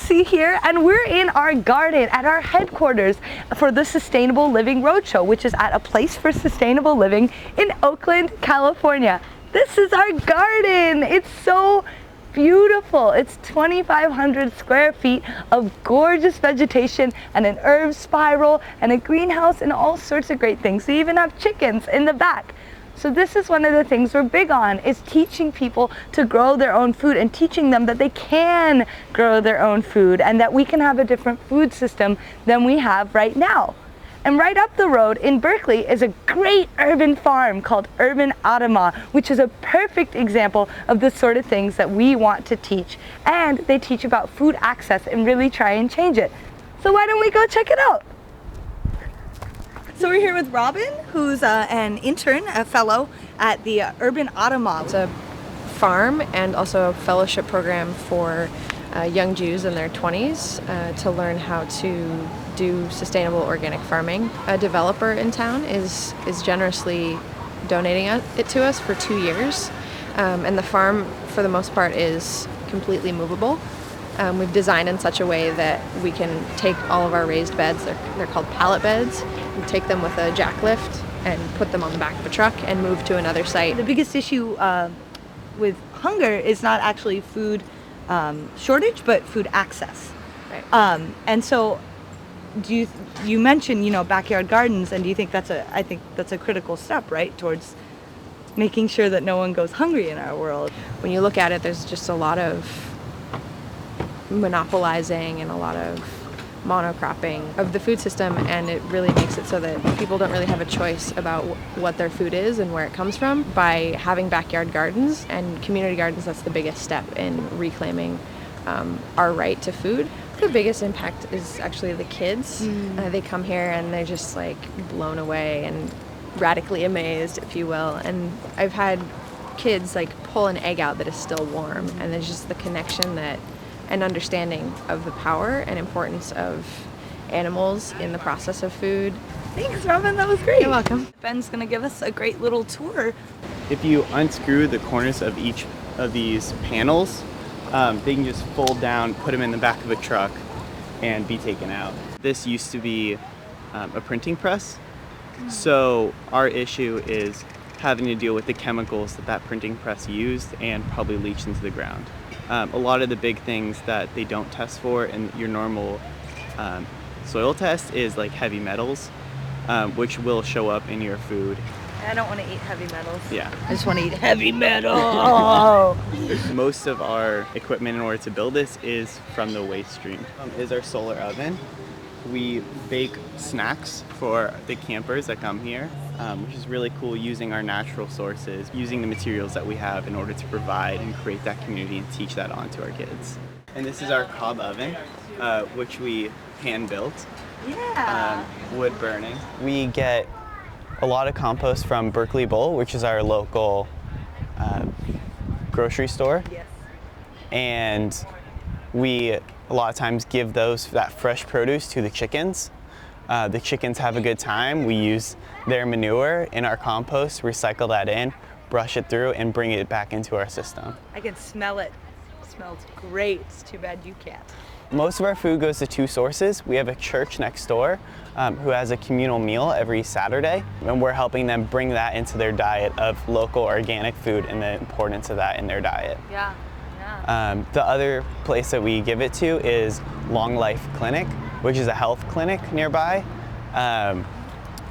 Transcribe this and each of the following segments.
Lucy here, and we're in our garden at our headquarters for the Sustainable Living Roadshow, which is at a place for sustainable living in Oakland, California. This is our garden. It's so beautiful. It's 2,500 square feet of gorgeous vegetation and an herb spiral and a greenhouse and all sorts of great things. We even have chickens in the back. So this is one of the things we're big on, is teaching people to grow their own food and teaching them that they can grow their own food and that we can have a different food system than we have right now. And right up the road in Berkeley is a great urban farm called Urban Adamah, which is a perfect example of the sort of things that we want to teach. And they teach about food access and really try and change it. So why don't we go check it out? So we're here with Robin, who's an intern, a fellow at the Urban Adamah. It's a farm and also a fellowship program for young Jews in their 20s to learn how to do sustainable organic farming. A developer in town is generously donating it to us for 2 years, and the farm for the most part is completely movable. We've designed in such a way that we can take all of our raised beds, they're called pallet beds, and take them with a jack lift and put them on the back of a truck and move to another site. The biggest issue with hunger is not actually food shortage, but food access. Right. And so you mentioned, backyard gardens, and do you think I think that's a critical step, right, towards making sure that no one goes hungry in our world? When you look at it, there's just a lot of monopolizing and a lot of monocropping of the food system, and it really makes it so that people don't really have a choice about what their food is and where it comes from. By having backyard gardens and community gardens, that's the biggest step in reclaiming our right to food. The biggest impact is actually the kids. They come here and they're just like blown away and radically amazed, if you will. And I've had kids like pull an egg out that is still warm, and there's just the connection and understanding of the power and importance of animals in the process of food. Thanks, Robin, that was great. You're welcome. Ben's gonna give us a great little tour. If you unscrew the corners of each of these panels, they can just fold down, put them in the back of a truck, and be taken out. This used to be a printing press, so our issue is having to deal with the chemicals that printing press used and probably leached into the ground. A lot of the big things that they don't test for in your normal soil test is like heavy metals, which will show up in your food. I don't want to eat heavy metals. Yeah. I just want to eat heavy metal. Most of our equipment in order to build this is from the waste stream. Is our solar oven. We bake snacks for the campers that come here, which is really cool, using our natural sources, using the materials that we have in order to provide and create that community and teach that on to our kids. And this is our cob oven, which we hand built. Yeah. Wood burning. We get a lot of compost from Berkeley Bowl, which is our local grocery store. Yes. And we a lot of times give that fresh produce to the chickens. The chickens have a good time. We use their manure in our compost, recycle that in, brush it through, and bring it back into our system. I can smell it. It smells great. It's too bad you can't. Most of our food goes to two sources. We have a church next door who has a communal meal every Saturday, and we're helping them bring that into their diet of local organic food and the importance of that in their diet. Yeah. The other place that we give it to is Long Life Clinic, which is a health clinic nearby.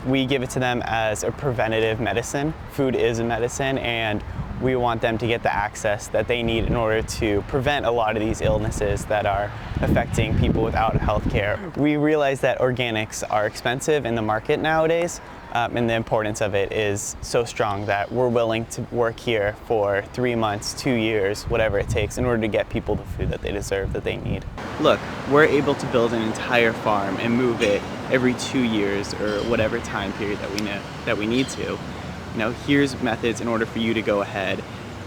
We give it to them as a preventative medicine. Food is a medicine, and we want them to get the access that they need in order to prevent a lot of these illnesses that are affecting people without health care. We realize that organics are expensive in the market nowadays, and the importance of it is so strong that we're willing to work here for 3 months, 2 years, whatever it takes in order to get people the food that they deserve, that they need. Look, we're able to build an entire farm and move it every 2 years or whatever time period that we need to. Here's methods in order for you to go ahead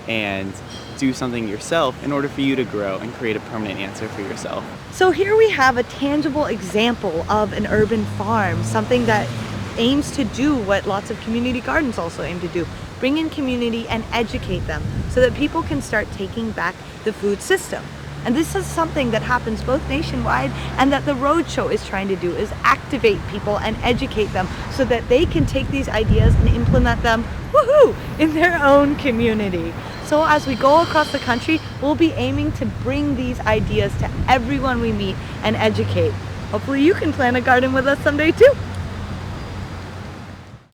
and do something yourself in order for you to grow and create a permanent answer for yourself. So here we have a tangible example of an urban farm, something that aims to do what lots of community gardens also aim to do, bring in community and educate them so that people can start taking back the food system. And this is something that happens both nationwide and that the Roadshow is trying to do, is activate people and educate them so that they can take these ideas and implement them, woohoo, in their own community. So as we go across the country, we'll be aiming to bring these ideas to everyone we meet and educate. Hopefully you can plant a garden with us someday too.